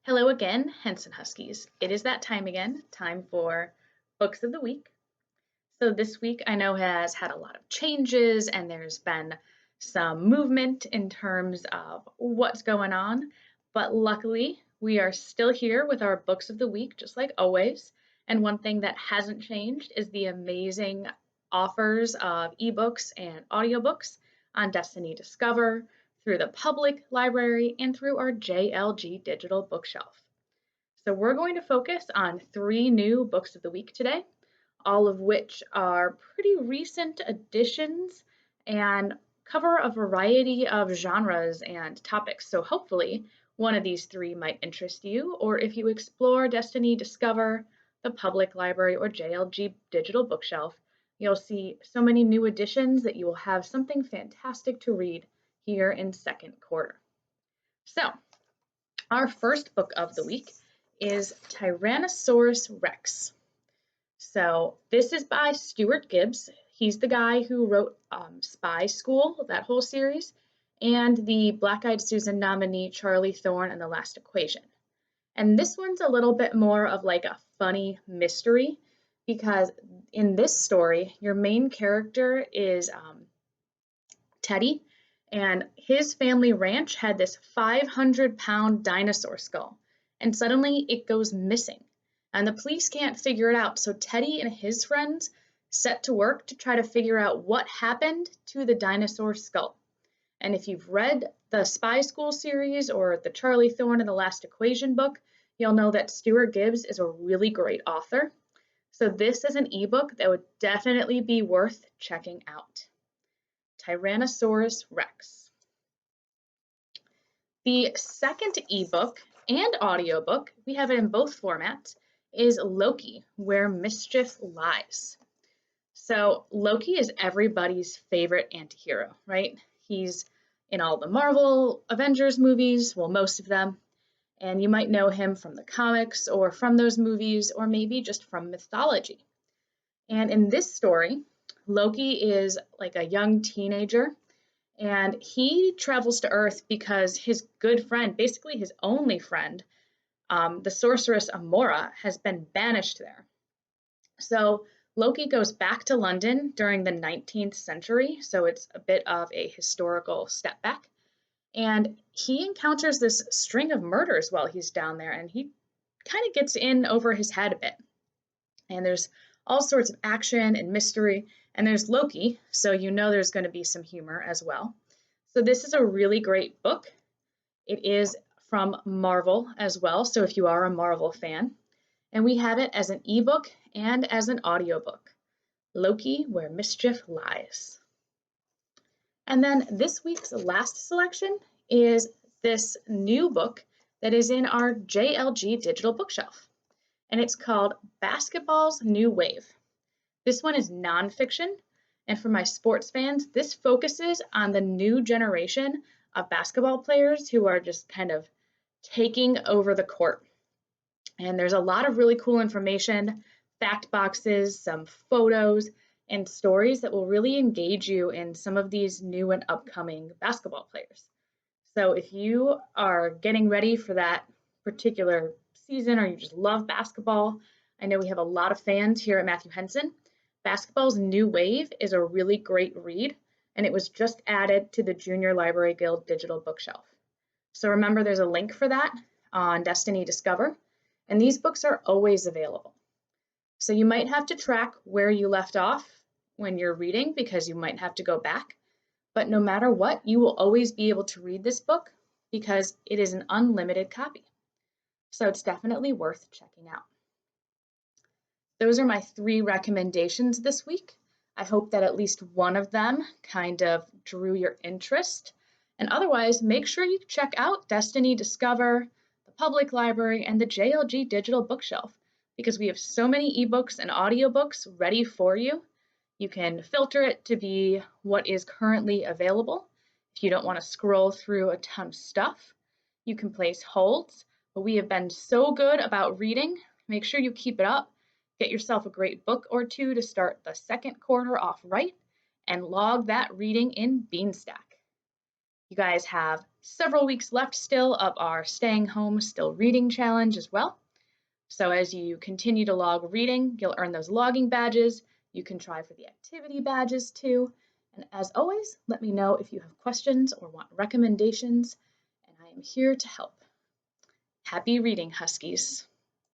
Hello again, Henson Huskies. It is that time again, time for Books of the Week. So this week I know has had a lot of changes and there's been some movement in terms of what's going on, but luckily we are still here with our Books of the Week, just like always. And one thing that hasn't changed is the amazing offers of ebooks and audiobooks on Destiny Discover, through the public library, and through our JLG Digital Bookshelf. So we're going to focus on three new books of the week today, all of which are pretty recent additions and cover a variety of genres and topics. So hopefully one of these three might interest you, or if you explore Destiny Discover, the public library, or JLG Digital Bookshelf, you'll see so many new additions that you will have something fantastic to read here in second quarter. So our first book of the week is Tyrannosaurus Rex. So this is by Stuart Gibbs. He's the guy who wrote Spy School, that whole series, and the Black Eyed Susan nominee Charlie Thorne and the Last Equation. And this one's a little bit more of like a funny mystery because in this story, your main character is Teddy, and his family ranch had this 500-pound dinosaur skull, and suddenly it goes missing. And the police can't figure it out, so Teddy and his friends set to work to try to figure out what happened to the dinosaur skull. And if you've read the Spy School series or the Charlie Thorne and the Last Equation book, you'll know that Stuart Gibbs is a really great author. So this is an ebook that would definitely be worth checking out. Tyrannosaurus Rex. The second ebook and audiobook, we have it in both formats, is Loki, Where Mischief Lies. So Loki is everybody's favorite antihero, right? He's in all the Marvel Avengers movies, well, most of them, and you might know him from the comics or from those movies or maybe just from mythology. And in this story, Loki is like a young teenager and he travels to Earth because his good friend, basically his only friend, the sorceress Amora, has been banished there. So Loki goes back to London during the 19th century, so it's a bit of a historical step back. And he encounters this string of murders while he's down there, and he kind of gets in over his head a bit. And there's all sorts of action and mystery, and there's Loki, so you know there's going to be some humor as well. So this is a really great book. It is from Marvel as well, so if you are a Marvel fan. And we have it as an ebook and as an audiobook. Loki, Where Mischief Lies. And then this week's last selection is this new book that is in our JLG Digital Bookshelf. And it's called Basketball's New Wave. This one is nonfiction, and for my sports fans, this focuses on the new generation of basketball players who are just kind of taking over the court. And there's a lot of really cool information, fact boxes, some photos, and stories that will really engage you in some of these new and upcoming basketball players. So if you are getting ready for that particular season or you just love basketball, I know we have a lot of fans here at Matthew Henson. Basketball's New Wave is a really great read, and it was just added to the Junior Library Guild Digital Bookshelf. So remember, there's a link for that on Destiny Discover, and these books are always available. So you might have to track where you left off when you're reading because you might have to go back, but no matter what, you will always be able to read this book because it is an unlimited copy. So it's definitely worth checking out. Those are my three recommendations this week. I hope that at least one of them kind of drew your interest. And otherwise, make sure you check out Destiny Discover, the Public Library, and the JLG Digital Bookshelf because we have so many ebooks and audiobooks ready for you. You can filter it to be what is currently available. If you don't want to scroll through a ton of stuff, you can place holds. But we have been so good about reading. Make sure you keep it up. Get yourself a great book or two to start the second quarter off right, and log that reading in Beanstack. You guys have several weeks left still of our Staying Home Still Reading Challenge as well. So as you continue to log reading, you'll earn those logging badges. You can try for the activity badges too. And as always, let me know if you have questions or want recommendations, and I am here to help. Happy reading, Huskies.